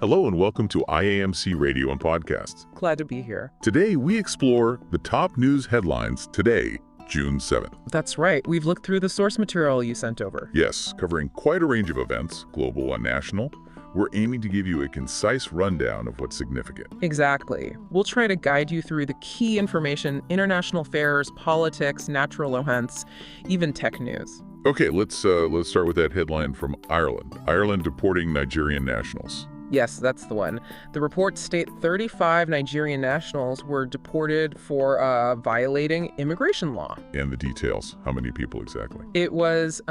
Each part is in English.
Hello and welcome to IAMC Radio and Podcasts. Glad to be here. Today we explore the top news headlines today, June 7th. That's right. We've looked through the source material you sent over. Yes, covering quite a range of events, global and national. We're aiming to give you a concise rundown of what's significant. Exactly. We'll try to guide you through the key information, international affairs, politics, natural events, even tech news. Okay, let's start with that headline from Ireland. Ireland deporting Nigerian nationals. Yes, that's the one. The reports state 35 Nigerian nationals were deported for violating immigration law. And the details. How many people exactly? It was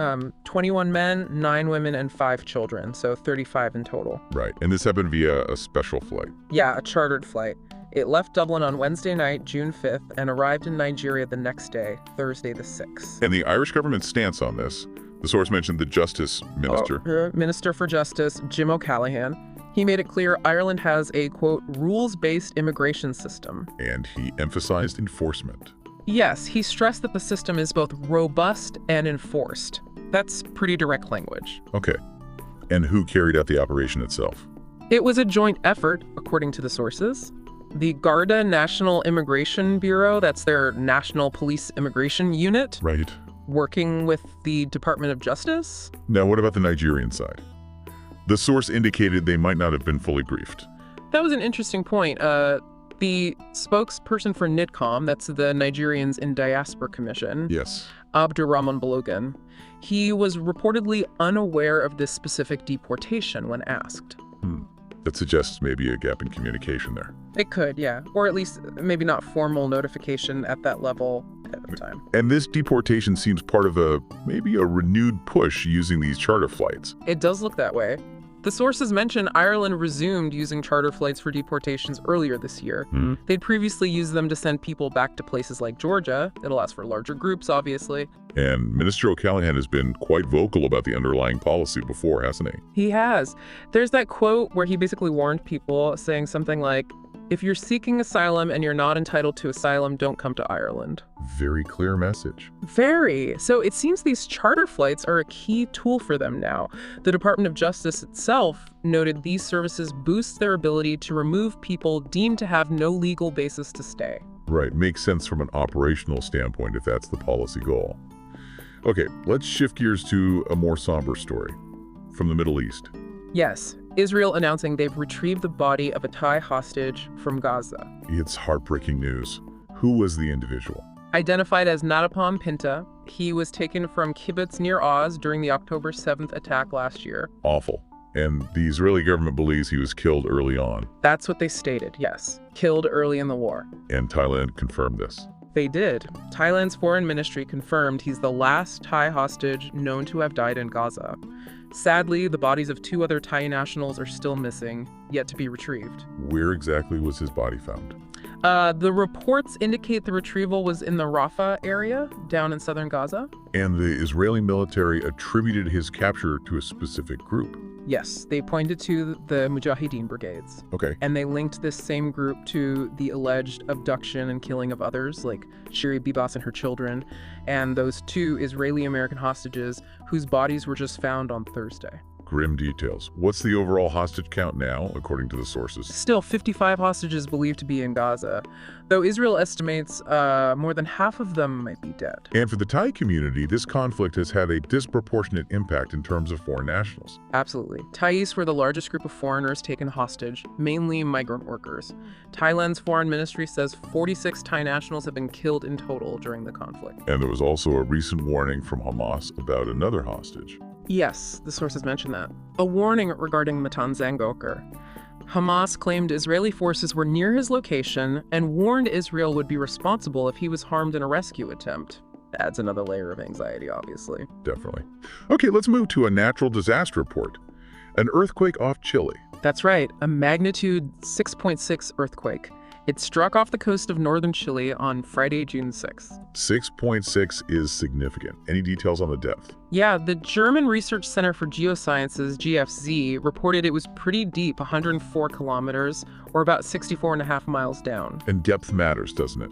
21 men, 9 women, and 5 children, so 35 in total. Right. And this happened via a special flight. Yeah, a chartered flight. It left Dublin on Wednesday night, June 5th, and arrived in Nigeria the next day, Thursday the 6th. And the Irish government's stance on this, the source mentioned the Justice Minister. Minister for Justice, Jim O'Callaghan. He made it clear Ireland has a, quote, rules-based immigration system. And he emphasized enforcement. Yes, he stressed that the system is both robust and enforced. That's pretty direct language. Okay. And who carried out the operation itself? It was a joint effort, according to the sources. The Garda National Immigration Bureau, that's their National Police Immigration Unit. Right. Working with the Department of Justice. Now, what about the Nigerian side? The source indicated they might not have been fully briefed. That was an interesting point. The spokesperson for NIDCOM, that's the Nigerians in Diaspora Commission, Yes. Abdurrahman Balogun, he was reportedly unaware of this specific deportation when asked. That suggests maybe a gap in communication there. It could, yeah. Or at least maybe not formal notification at that level ahead of time. And this deportation seems part of maybe a renewed push using these charter flights. It does look that way. The sources mention Ireland resumed using charter flights for deportations earlier this year. They'd previously used them to send people back to places like Georgia. It allows for larger groups, obviously. And Minister O'Callaghan has been quite vocal about the underlying policy before, hasn't he? He has. There's that quote where he basically warned people, saying something like, if you're seeking asylum and you're not entitled to asylum, don't come to Ireland. Very clear message. Very. So it seems these charter flights are a key tool for them now. The Department of Justice itself noted these services boost their ability to remove people deemed to have no legal basis to stay. Right. Makes sense from an operational standpoint if that's the policy goal. Okay, let's shift gears to a more somber story from the Middle East. Yes, Israel announcing they've retrieved the body of a Thai hostage from Gaza. It's heartbreaking news. Who was the individual? Identified as Natapam Pinta, he was taken from kibbutz near Oz during the October 7th attack last year. Awful. And the Israeli government believes he was killed early on. That's what they stated, yes. Killed early in the war. And Thailand confirmed this. They did. Thailand's foreign ministry confirmed he's the last Thai hostage known to have died in Gaza. Sadly, the bodies of 2 other Thai nationals are still missing, yet to be retrieved. Where exactly was his body found? The reports indicate the retrieval was in the Rafah area, down in southern Gaza. And the Israeli military attributed his capture to a specific group. Yes, they pointed to the Mujahideen brigades. Okay. And they linked this same group to the alleged abduction and killing of others, like Shiri Bibas and her children, and those 2 Israeli-American hostages whose bodies were just found on Thursday. Grim details. What's the overall hostage count now, according to the sources? Still 55 hostages believed to be in Gaza, though Israel estimates more than half of them might be dead. And for the Thai community, this conflict has had a disproportionate impact in terms of foreign nationals. Absolutely. Thais were the largest group of foreigners taken hostage, mainly migrant workers. Thailand's foreign ministry says 46 Thai nationals have been killed in total during the conflict. And there was also a recent warning from Hamas about another hostage. Yes, the sources mentioned that. A warning regarding Matan Zangoker. Hamas claimed Israeli forces were near his location and warned Israel would be responsible if he was harmed in a rescue attempt. Adds another layer of anxiety, obviously. Definitely. Okay, let's move to a natural disaster report. An earthquake off Chile. That's right, a magnitude 6.6 earthquake. It struck off the coast of northern Chile on Friday, June 6th. 6.6 is significant. Any details on the depth? Yeah, the German Research Center for Geosciences, GFZ, reported it was pretty deep, 104 kilometers, or about 64.5 miles down. And depth matters, doesn't it?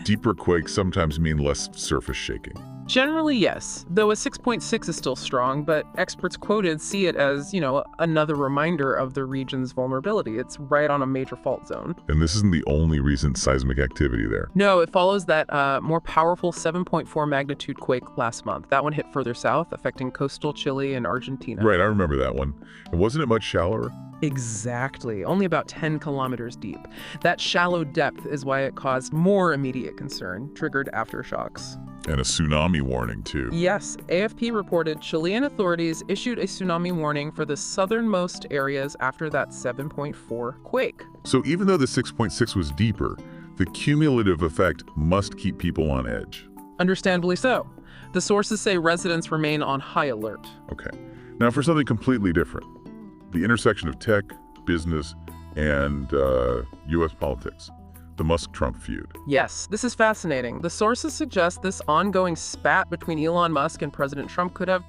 Deeper quakes sometimes mean less surface shaking. Generally, yes, though a 6.6 is still strong, but experts quoted see it as, another reminder of the region's vulnerability. It's right on a major fault zone. And this isn't the only recent seismic activity there. No, it follows that more powerful 7.4 magnitude quake last month. That one hit further south, affecting coastal Chile and Argentina. Right, I remember that one. And wasn't it much shallower? Exactly, only about 10 kilometers deep. That shallow depth is why it caused more immediate concern, triggered aftershocks. And a tsunami warning, too. Yes, AFP reported Chilean authorities issued a tsunami warning for the southernmost areas after that 7.4 quake. So even though the 6.6 was deeper, the cumulative effect must keep people on edge. Understandably so. The sources say residents remain on high alert. Okay. Now for something completely different. The intersection of tech, business, and U.S. politics. The Musk-Trump feud. Yes, this is fascinating. The sources suggest this ongoing spat between Elon Musk and President Trump could have,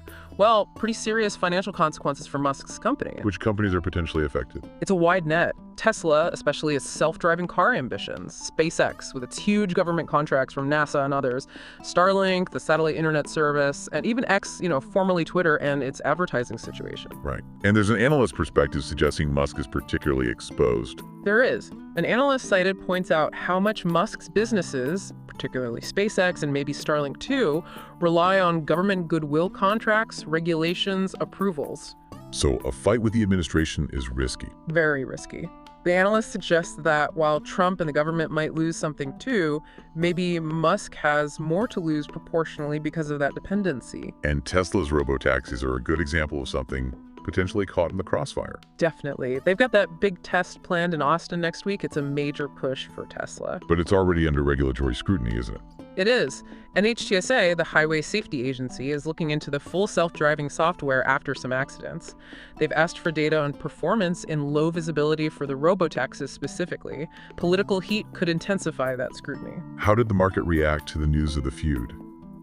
pretty serious financial consequences for Musk's company. Which companies are potentially affected? It's a wide net. Tesla, especially its self-driving car ambitions. SpaceX, with its huge government contracts from NASA and others. Starlink, the satellite internet service. And even X, formerly Twitter, and its advertising situation. Right. And there's an analyst perspective suggesting Musk is particularly exposed. There is. An analyst cited points out how much Musk's businesses, particularly SpaceX and maybe Starlink too, rely on government goodwill contracts, regulations, approvals. So a fight with the administration is risky. Very risky. The analyst suggests that while Trump and the government might lose something too, maybe Musk has more to lose proportionally because of that dependency. And Tesla's robotaxis are a good example of something potentially caught in the crossfire. Definitely. They've got that big test planned in Austin next week. It's a major push for Tesla. But it's already under regulatory scrutiny, isn't it? It is. NHTSA, the Highway Safety Agency, is looking into the full self-driving software after some accidents. They've asked for data on performance in low visibility for the robotaxis specifically. Political heat could intensify that scrutiny. How did the market react to the news of the feud?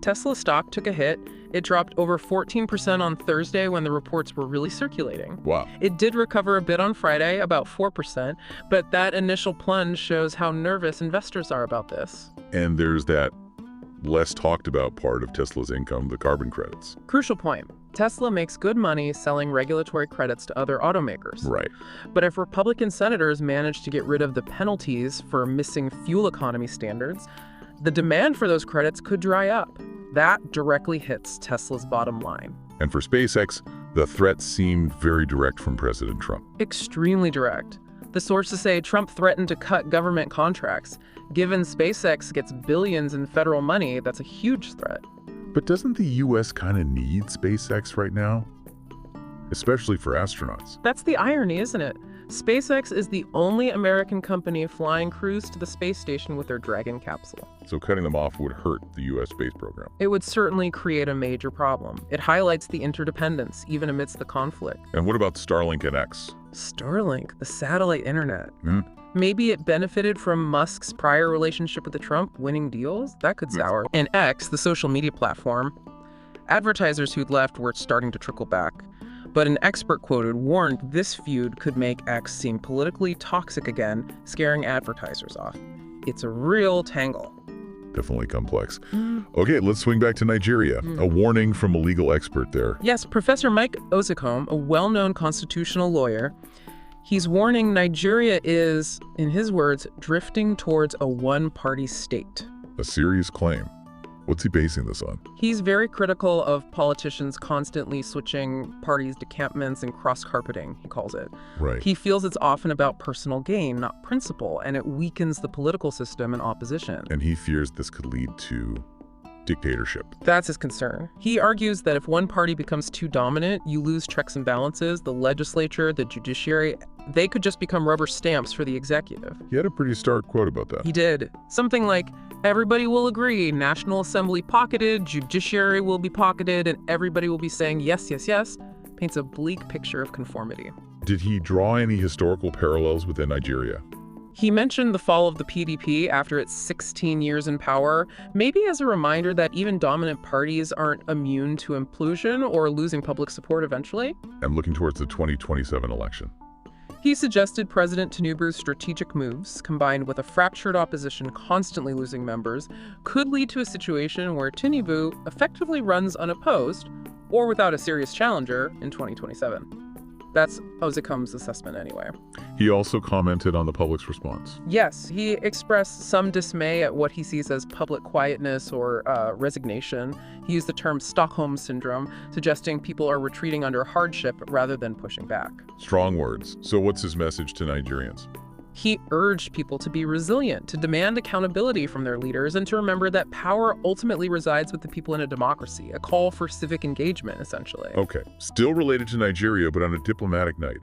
Tesla stock took a hit. It dropped over 14% on Thursday when the reports were really circulating. Wow. It did recover a bit on Friday, about 4%, but that initial plunge shows how nervous investors are about this. And there's that less talked about part of Tesla's income, the carbon credits. Crucial point. Tesla makes good money selling regulatory credits to other automakers. Right. But if Republican senators manage to get rid of the penalties for missing fuel economy standards, the demand for those credits could dry up. That directly hits Tesla's bottom line. And for SpaceX, the threat seemed very direct from President Trump. Extremely direct. The sources say Trump threatened to cut government contracts. Given SpaceX gets billions in federal money, that's a huge threat. But doesn't the U.S. kind of need SpaceX right now? Especially for astronauts. That's the irony, isn't it? SpaceX is the only American company flying crews to the space station with their Dragon capsule. So cutting them off would hurt the U.S. space program. It would certainly create a major problem. It highlights the interdependence, even amidst the conflict. And what about Starlink and X? Starlink, the satellite internet. Maybe it benefited from Musk's prior relationship with the Trump winning deals? That could sour. And X, the social media platform, advertisers who'd left were starting to trickle back. But an expert quoted warned this feud could make X seem politically toxic again, scaring advertisers off. It's a real tangle. Definitely complex. Okay, let's swing back to Nigeria. A warning from a legal expert there. Yes, Professor Mike Ozikom, a well-known constitutional lawyer, he's warning Nigeria is, in his words, drifting towards a one-party state. A serious claim. What's he basing this on? He's very critical of politicians constantly switching parties' decampments and cross-carpeting, he calls it. Right. He feels it's often about personal gain, not principle, and it weakens the political system and opposition. And he fears this could lead to dictatorship. That's his concern. He argues that if one party becomes too dominant, you lose checks and balances. The legislature, the judiciary, they could just become rubber stamps for the executive. He had a pretty stark quote about that. He did. Something like, everybody will agree, National Assembly pocketed, judiciary will be pocketed, and everybody will be saying yes, yes, yes, paints a bleak picture of conformity. Did he draw any historical parallels within Nigeria? He mentioned the fall of the PDP after its 16 years in power, maybe as a reminder that even dominant parties aren't immune to implosion or losing public support eventually. And looking towards the 2027 election. He suggested President Tinubu's strategic moves, combined with a fractured opposition constantly losing members, could lead to a situation where Tinubu effectively runs unopposed, or without a serious challenger, in 2027. That's Ozikum's assessment anyway. He also commented on the public's response. Yes, he expressed some dismay at what he sees as public quietness or resignation. He used the term Stockholm Syndrome, suggesting people are retreating under hardship rather than pushing back. Strong words. So what's his message to Nigerians? He urged people to be resilient, to demand accountability from their leaders, and to remember that power ultimately resides with the people in a democracy, a call for civic engagement, essentially. Okay, still related to Nigeria, but on a diplomatic night.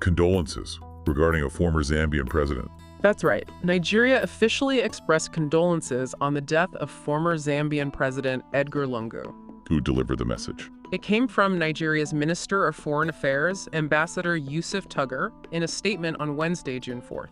Condolences regarding a former Zambian president. That's right. Nigeria officially expressed condolences on the death of former Zambian President Edgar Lungu. Who delivered the message? It came from Nigeria's Minister of Foreign Affairs, Ambassador Yusuf Tuggar, in a statement on Wednesday, June 4th.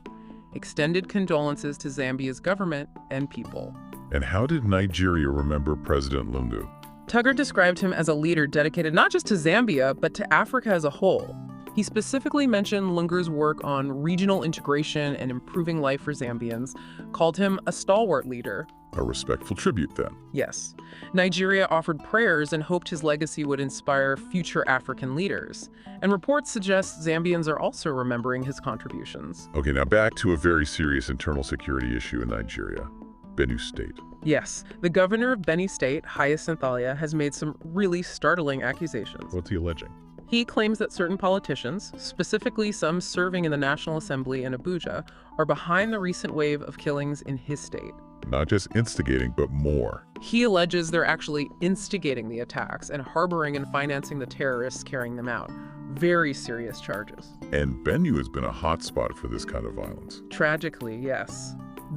Extended condolences to Zambia's government and people. And how did Nigeria remember President Lungu? Tuggar described him as a leader dedicated not just to Zambia, but to Africa as a whole. He specifically mentioned Lungu's work on regional integration and improving life for Zambians, called him a stalwart leader. A respectful tribute, then. Yes. Nigeria offered prayers and hoped his legacy would inspire future African leaders. And reports suggest Zambians are also remembering his contributions. Okay, now back to a very serious internal security issue in Nigeria. Benue State. Yes. The governor of Benue State, Hyacinth Alia, has made some really startling accusations. What's he alleging? He claims that certain politicians, specifically some serving in the National Assembly in Abuja, are behind the recent wave of killings in his state. Not just instigating, but more. He alleges they're actually instigating the attacks and harboring and financing the terrorists carrying them out. Very serious charges. And Benue has been a hotspot for this kind of violence. Tragically, yes.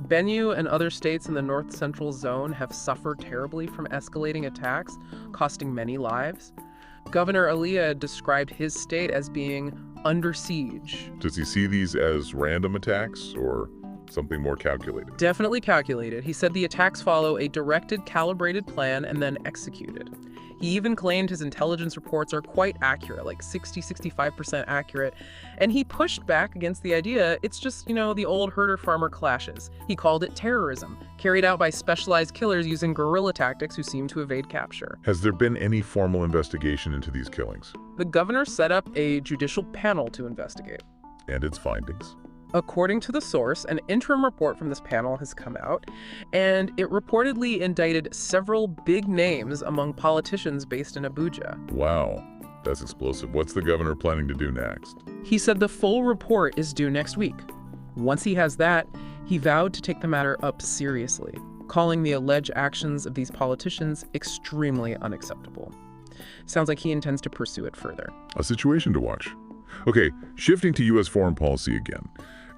Benue and other states in the North Central Zone have suffered terribly from escalating attacks, costing many lives. Governor Alia described his state as being under siege. Does he see these as random attacks or something more calculated? Definitely calculated. He said the attacks follow a directed, calibrated plan and then executed. He even claimed his intelligence reports are quite accurate, like 60-65% accurate, and he pushed back against the idea it's just, the old herder-farmer clashes. He called it terrorism, carried out by specialized killers using guerrilla tactics who seem to evade capture. Has there been any formal investigation into these killings? The governor set up a judicial panel to investigate. And its findings? According to the source, an interim report from this panel has come out, and it reportedly indicted several big names among politicians based in Abuja. Wow, that's explosive. What's the governor planning to do next? He said the full report is due next week. Once he has that, he vowed to take the matter up seriously, calling the alleged actions of these politicians extremely unacceptable. Sounds like he intends to pursue it further. A situation to watch. Okay, shifting to U.S. foreign policy again.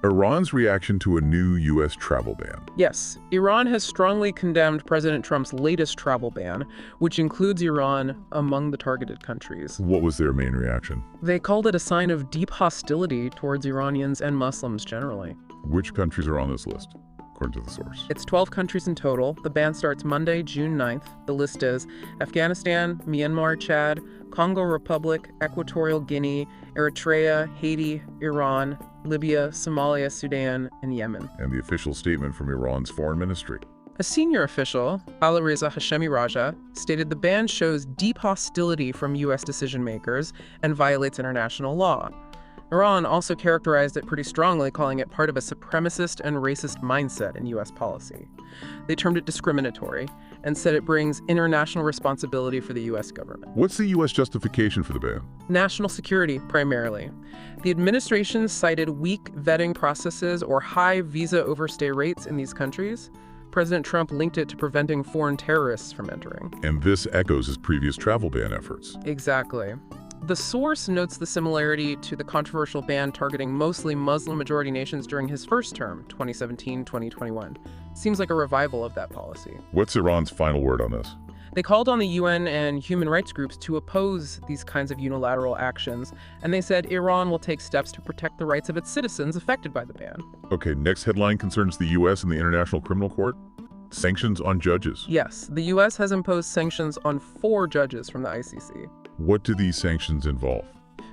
Iran's reaction to a new U.S. travel ban. Yes, Iran has strongly condemned President Trump's latest travel ban, which includes Iran among the targeted countries. What was their main reaction? They called it a sign of deep hostility towards Iranians and Muslims generally. Which countries are on this list, according to the source? It's 12 countries in total. The ban starts Monday, June 9th. The list is Afghanistan, Myanmar, Chad, Congo Republic, Equatorial Guinea, Eritrea, Haiti, Iran, Libya, Somalia, Sudan, and Yemen. And the official statement from Iran's foreign ministry. A senior official, Alireza Hashemi Raja, stated the ban shows deep hostility from U.S. decision-makers and violates international law. Iran also characterized it pretty strongly, calling it part of a supremacist and racist mindset in U.S. policy. They termed it discriminatory and said it brings international responsibility for the U.S. government. What's the U.S. justification for the ban? National security, primarily. The administration cited weak vetting processes or high visa overstay rates in these countries. President Trump linked it to preventing foreign terrorists from entering. And this echoes his previous travel ban efforts. Exactly. The source notes the similarity to the controversial ban targeting mostly Muslim-majority nations during his first term, 2017-2021. Seems like a revival of that policy. What's Iran's final word on this? They called on the UN and human rights groups to oppose these kinds of unilateral actions, and they said Iran will take steps to protect the rights of its citizens affected by the ban. Okay, next headline concerns the U.S. and the International Criminal Court. Sanctions on judges. Yes, the U.S. has imposed sanctions on 4 judges from the ICC. What do these sanctions involve?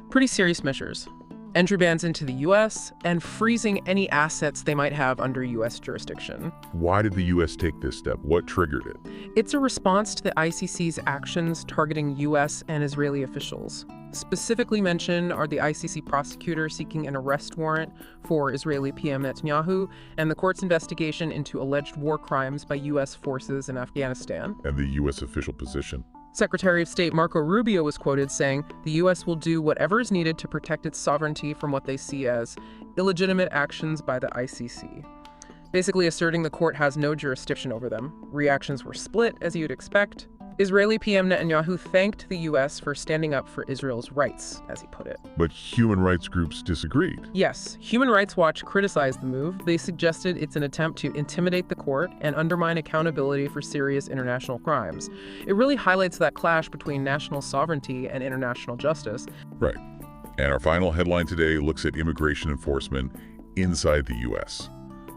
Pretty serious measures. entry bans into the U.S., and freezing any assets they might have under U.S. jurisdiction. Why did the U.S. take this step? What triggered it? It's a response to the ICC's actions targeting U.S. and Israeli officials. Specifically mentioned are the ICC prosecutor seeking an arrest warrant for Israeli PM Netanyahu and the court's investigation into alleged war crimes by U.S. forces in Afghanistan. And the U.S. official position? Secretary of State Marco Rubio was quoted saying the U.S. will do whatever is needed to protect its sovereignty from what they see as illegitimate actions by the ICC, basically asserting the court has no jurisdiction over them. Reactions were split, as you'd expect. Israeli PM Netanyahu thanked the U.S. for standing up for Israel's rights, as he put it. But human rights groups disagreed. Yes, Human Rights Watch criticized the move. They suggested it's an attempt to intimidate the court and undermine accountability for serious international crimes. It really highlights that clash between national sovereignty and international justice. Right. And our final headline today looks at immigration enforcement inside the U.S.,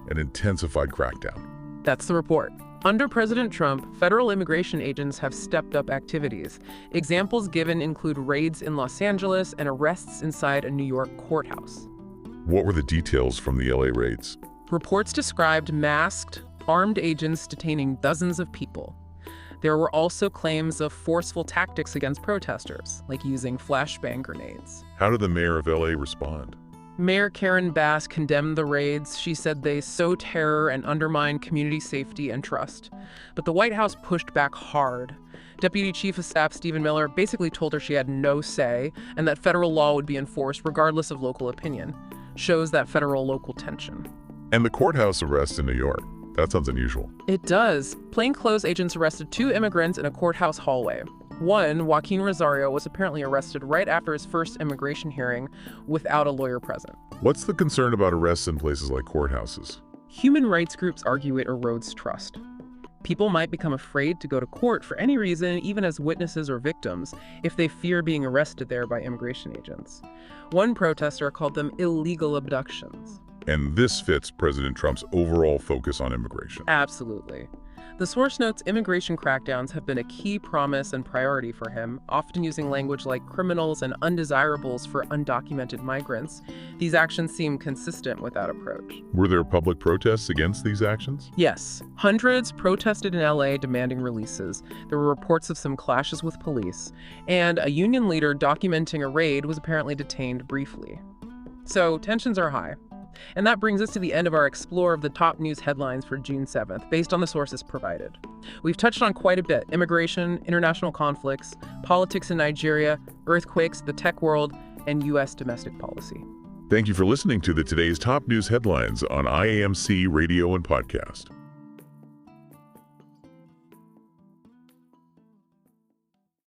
an intensified crackdown. That's the report. Under President Trump, federal immigration agents have stepped up activities. Examples given include raids in Los Angeles and arrests inside a New York courthouse. What were the details from the LA raids? Reports described masked, armed agents detaining dozens of people. There were also claims of forceful tactics against protesters, like using flashbang grenades. How did the mayor of LA respond? Mayor Karen Bass condemned the raids. She said they sow terror and undermine community safety and trust. But the White House pushed back hard. Deputy Chief of Staff Stephen Miller basically told her she had no say and that federal law would be enforced regardless of local opinion. Shows that federal-local tension. And the courthouse arrest in New York. That sounds unusual. It does. Plainclothes agents arrested 2 immigrants in a courthouse hallway. One, Joaquin Rosario, was apparently arrested right after his first immigration hearing without a lawyer present. What's the concern about arrests in places like courthouses? Human rights groups argue it erodes trust. People might become afraid to go to court for any reason, even as witnesses or victims, if they fear being arrested there by immigration agents. One protester called them illegal abductions. And this fits President Trump's overall focus on immigration. Absolutely. The source notes immigration crackdowns have been a key promise and priority for him, often using language like criminals and undesirables for undocumented migrants. These actions seem consistent with that approach. Were there public protests against these actions? Yes. Hundreds protested in LA demanding releases. There were reports of some clashes with police, and a union leader documenting a raid was apparently detained briefly. So tensions are high. And that brings us to the end of our explore of the top news headlines for June 7th, based on the sources provided. We've touched on quite a bit: immigration, international conflicts, politics in Nigeria, earthquakes, the tech world, and U.S. domestic policy. Thank you for listening to today's top news headlines on IAMC Radio and Podcast.